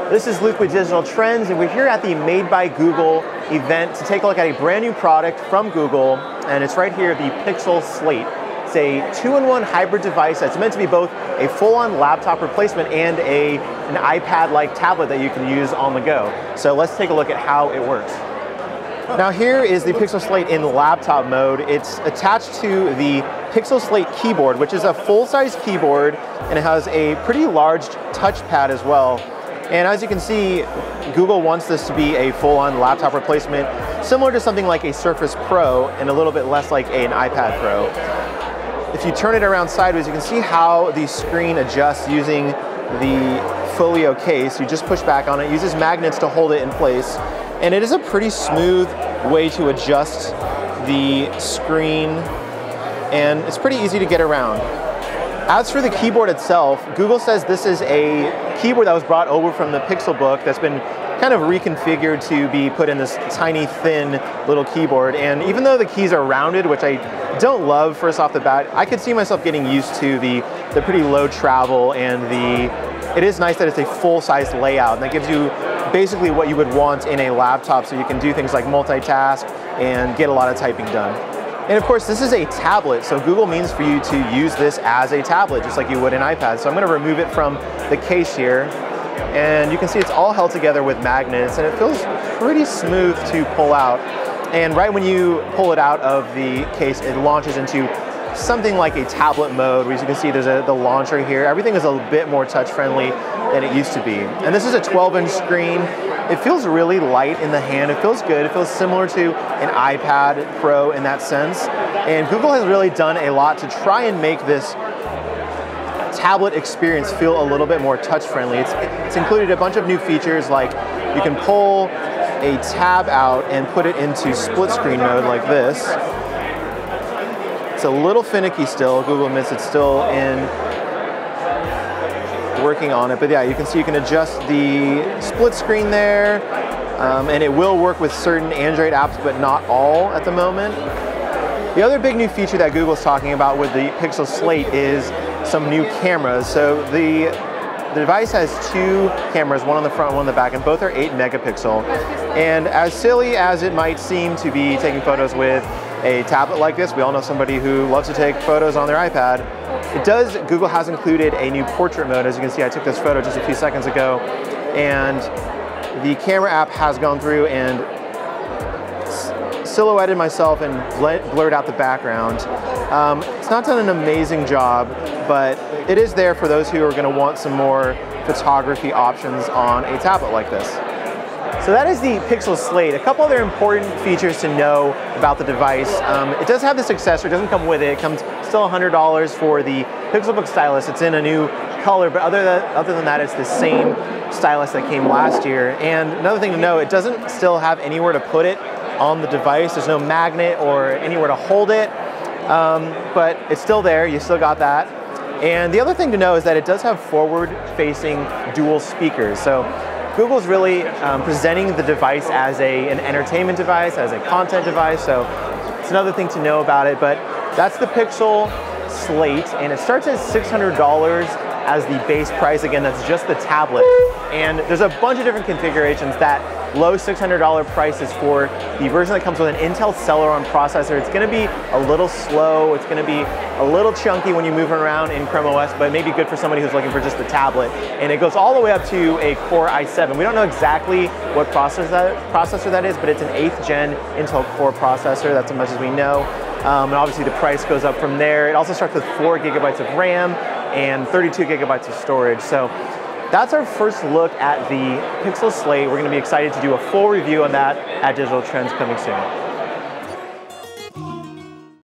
This is Luke with Digital Trends, and we're here at the Made by Google event to take a look at a brand new product from Google, and it's right here, the Pixel Slate. It's a 2-in-1 hybrid device that's meant to be both a full-on laptop replacement and an iPad-like tablet that you can use on the go. So let's take a look at how it works. Now here is the Pixel Slate in laptop mode. It's attached to the Pixel Slate keyboard, which is a full-size keyboard, and it has a pretty large touchpad as well. And as you can see, Google wants this to be a full-on laptop replacement, similar to something like a Surface Pro and a little bit less like an iPad Pro. If you turn it around sideways, you can see how the screen adjusts using the folio case. You just push back on it, it uses magnets to hold it in place, and it is a pretty smooth way to adjust the screen, and it's pretty easy to get around. As for the keyboard itself, Google says this is a keyboard that was brought over from the Pixel book that's been kind of reconfigured to be put in this tiny, thin little keyboard. And even though the keys are rounded, which I don't love first off the bat, I could see myself getting used to the pretty low travel, and it is nice that it's a full-size layout, and that gives you basically what you would want in a laptop, so you can do things like multitask and get a lot of typing done. And of course, this is a tablet, so Google means for you to use this as a tablet, just like you would an iPad. So I'm going to remove it from the case here, and you can see it's all held together with magnets, and it feels pretty smooth to pull out. And right when you pull it out of the case, it launches into something like a tablet mode, where as you can see there's the launcher here. Everything is a bit more touch-friendly than it used to be. And this is a 12-inch screen. It feels really light in the hand. It feels good. It feels similar to an iPad Pro in that sense. And Google has really done a lot to try and make this tablet experience feel a little bit more touch-friendly. It's included a bunch of new features, like you can pull a tab out and put it into split screen mode like this. It's a little finicky still. Google admits it's still working on it, but yeah, you can see you can adjust the split screen there, and it will work with certain Android apps, but not all at the moment. The other big new feature that Google's talking about with the Pixel Slate is some new cameras. So the device has two cameras, one on the front, one on the back, and both are 8 megapixel. And as silly as it might seem to be taking photos with a tablet like this, we all know somebody who loves to take photos on their iPad. Google has included a new portrait mode. As you can see, I took this photo just a few seconds ago, and the camera app has gone through and silhouetted myself and blurred out the background. It's not done an amazing job, but it is there for those who are going to want some more photography options on a tablet like this. So that is the Pixel Slate. A couple other important features to know about the device. It does have this accessory, it doesn't come with it. It comes still $100 for the Pixelbook stylus. It's in a new color, but other than that, it's the same stylus that came last year. And another thing to know, it doesn't still have anywhere to put it on the device. There's no magnet or anywhere to hold it, but it's still there. You still got that. And the other thing to know is that it does have forward-facing dual speakers. So Google's really presenting the device as an entertainment device, as a content device, so it's another thing to know about it. But that's the Pixel Slate, and it starts at $600 as the base price. Again, that's just the tablet. And there's a bunch of different configurations. That low $600 price is for the version that comes with an Intel Celeron processor. It's going to be a little slow, it's going to be a little chunky when you move around in Chrome OS, but it may be good for somebody who's looking for just the tablet. And it goes all the way up to a Core i7. We don't know exactly what processor that is, but it's an 8th gen Intel Core processor. That's as much as we know. And obviously the price goes up from there. It also starts with 4 gigabytes of RAM and 32 gigabytes of storage. So that's our first look at the Pixel Slate. We're going to be excited to do a full review on that at Digital Trends coming soon.